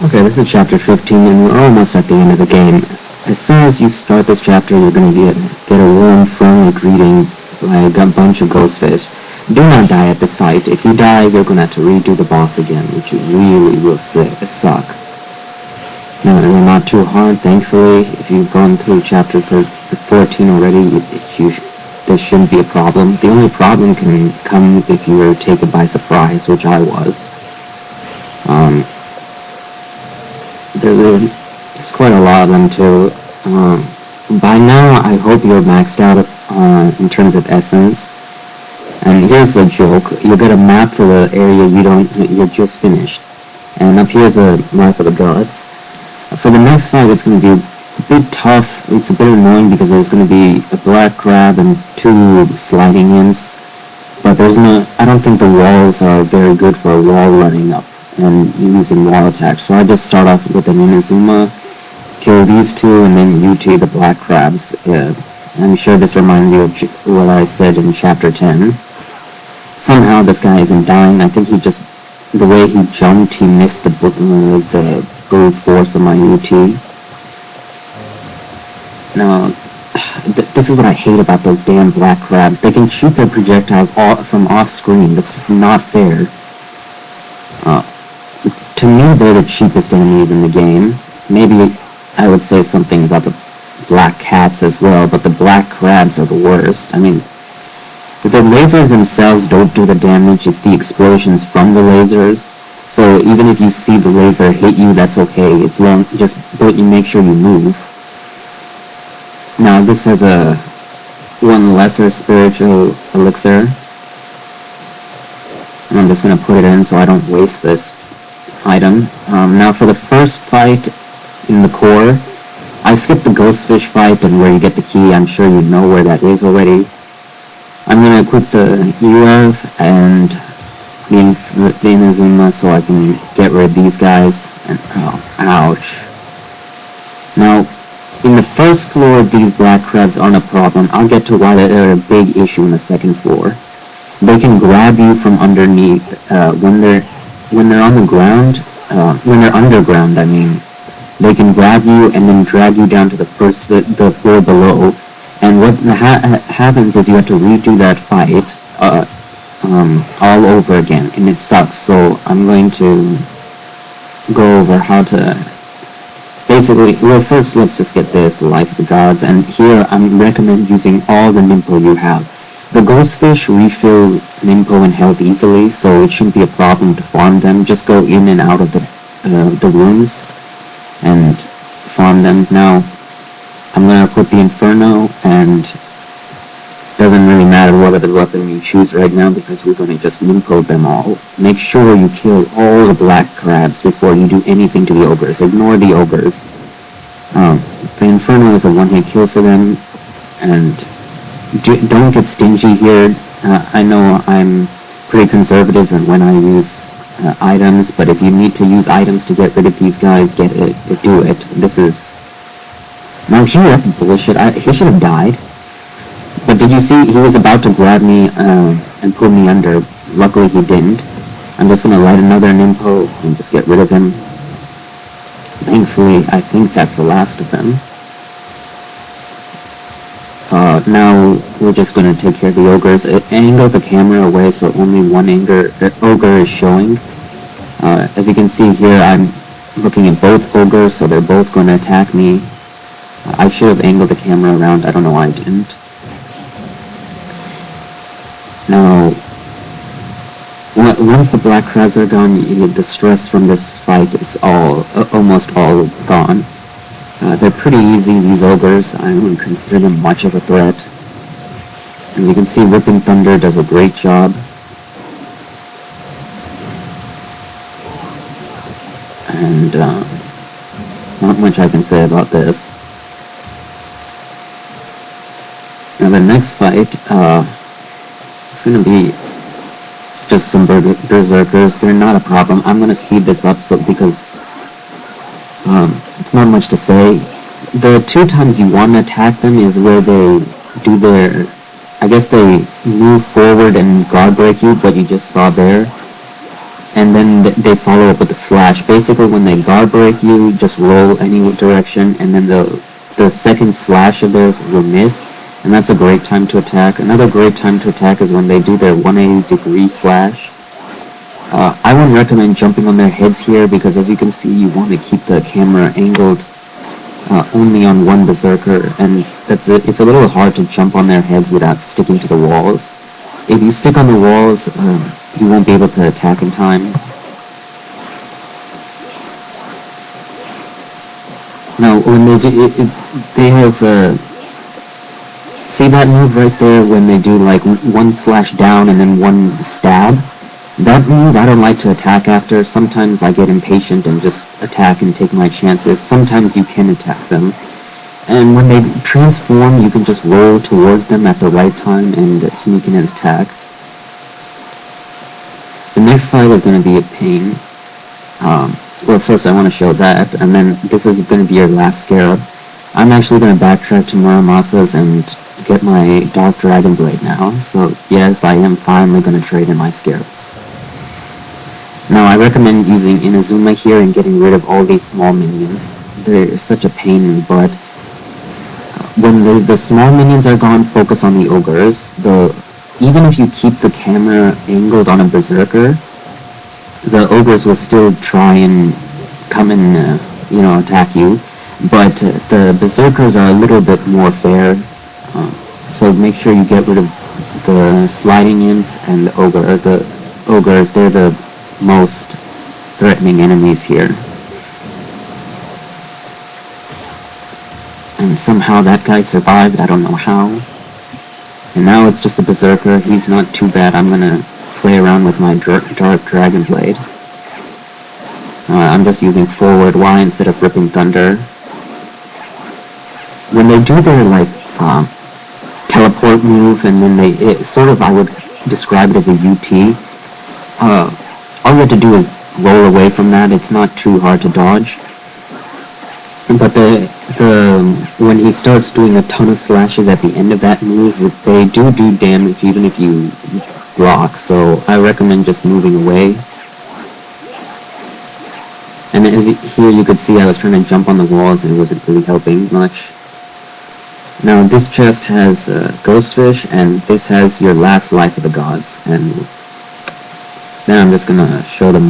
Okay, this is chapter 15, and we're almost at the end of the game. As soon as you start this chapter, you're going to get a warm, friendly greeting by a bunch of ghostfish. Do not die at this fight. If you die, you're going to have to redo the boss again, which really will suck. No, they're not too hard, thankfully. If you've gone through chapter 14 already, this shouldn't be a problem. The only problem can come if you were taken by surprise, which I was. There's quite a lot of them too. By now, I hope you're maxed out in terms of essence. And here's the joke: you'll get a map for the area you're just finished, and up here's a map for the gods. For the next fight, it's going to be a bit tough. It's a bit annoying because there's going to be a black crab and 2 sliding imps, but I don't think the walls are very good for a wall running up and using wall attacks. So I just start off with an Inazuma, kill these 2, and then UT the black crabs. I'm sure this reminds you of what I said in chapter 10. Somehow this guy isn't dying. I think the way he jumped, he missed the brute force of my UT. Now, this is what I hate about those damn black crabs. They can shoot their projectiles from off screen. That's just not fair. To me, they're the cheapest enemies in the game. Maybe I would say something about the black cats as well, but the black crabs are the worst. I mean, the lasers themselves don't do the damage, it's the explosions from the lasers. So even if you see the laser hit you, that's okay. But you make sure you move. Now this has one lesser spiritual elixir. And I'm just going to put it in so I don't waste this item. Now for the first fight in the core, I skipped the ghostfish fight and where you get the key. I'm sure you know where that is already. I'm going to equip the UF and the Inazuma so I can get rid of these guys. And ouch. Now, in the first floor, these black crabs aren't a problem. I'll get to why they're a big issue in the second floor. They can grab you from underneath when they're on the ground. When they're underground, I mean, they can grab you and then drag you down to the floor below. And what happens is you have to redo that fight all over again, and it sucks. So I'm going to go over how to basically. Well, first let's just get this, the Life of the Gods, and here I recommend using all the Nimpo you have. The ghostfish refill Nimpo and health easily, so it shouldn't be a problem to farm them. Just go in and out of the rooms and farm them. Now, I'm going to equip the Inferno, and it doesn't really matter what other weapon you choose right now because we're going to just Nimpo them all. Make sure you kill all the black crabs before you do anything to the ogres. Ignore the ogres. The Inferno is a one-hit kill for them, and don't get stingy here. I know I'm pretty conservative when I use items, but if you need to use items to get rid of these guys, do it. Now here, that's bullshit. He should have died. But did you see, he was about to grab me and pull me under. Luckily he didn't. I'm just going to light another Nimpo and just get rid of him. Thankfully, I think that's the last of them. Now we're just going to take care of the ogres. Angle the camera away so only one ogre is showing. As you can see here, I'm looking at both ogres, so they're both going to attack me. I should have angled the camera around. I don't know why I didn't. Now, once the black crabs are gone, the stress from this fight is almost all gone. They're pretty easy, these ogres. I wouldn't consider them much of a threat. As you can see, Whipping Thunder does a great job. And not much I can say about this. Now the next fight, it's going to be just some berserkers. They're not a problem. I'm going to speed this up because it's not much to say. The 2 times you want to attack them is where they do their... I guess they move forward and guard break you, but you just saw there. and then they follow up with a slash. Basically, when they guard break you, just roll any direction, and then the second slash of theirs will miss, and that's a great time to attack. Another great time to attack is when they do their 180-degree slash. I wouldn't recommend jumping on their heads here, because as you can see, you want to keep the camera angled only on one berserker, and it's a little hard to jump on their heads without sticking to the walls. If you stick on the walls, you won't be able to attack in time. Now, when they do, they have, see that move right there when they do like one slash down and then one stab? That move I don't like to attack after. Sometimes I get impatient and just attack and take my chances. Sometimes you can attack them. And when they transform, you can just roll towards them at the right time and sneak in and attack. The next fight is going to be a pain. Well, first I want to show that, and then this is going to be your last scarab. I'm actually going to backtrack to Muramasa's and get my Dark Dragon Blade now. So yes, I am finally going to trade in my scarabs. Now, I recommend using Inazuma here and getting rid of all these small minions. They're such a pain in the butt. When the small minions are gone, focus on the ogres. Even if you keep the camera angled on a berserker, the ogres will still try and come and, attack you. But the berserkers are a little bit more fair. So make sure you get rid of the sliding imps and the ogres. They're the most threatening enemies here. And somehow that guy survived, I don't know how. And now it's just a berserker. He's not too bad. I'm gonna play around with my Dark Dragon Blade. I'm just using forward Y instead of Ripping Thunder. When they do their teleport move, and then I would describe it as a UT. All you have to do is roll away from that. It's not too hard to dodge. But when he starts doing a ton of slashes at the end of that move, they do damage even if you block. So I recommend just moving away. And here you could see I was trying to jump on the walls and it wasn't really helping much. Now this chest has Ghostfish, and this has your last life of the gods. And then I'm just gonna show them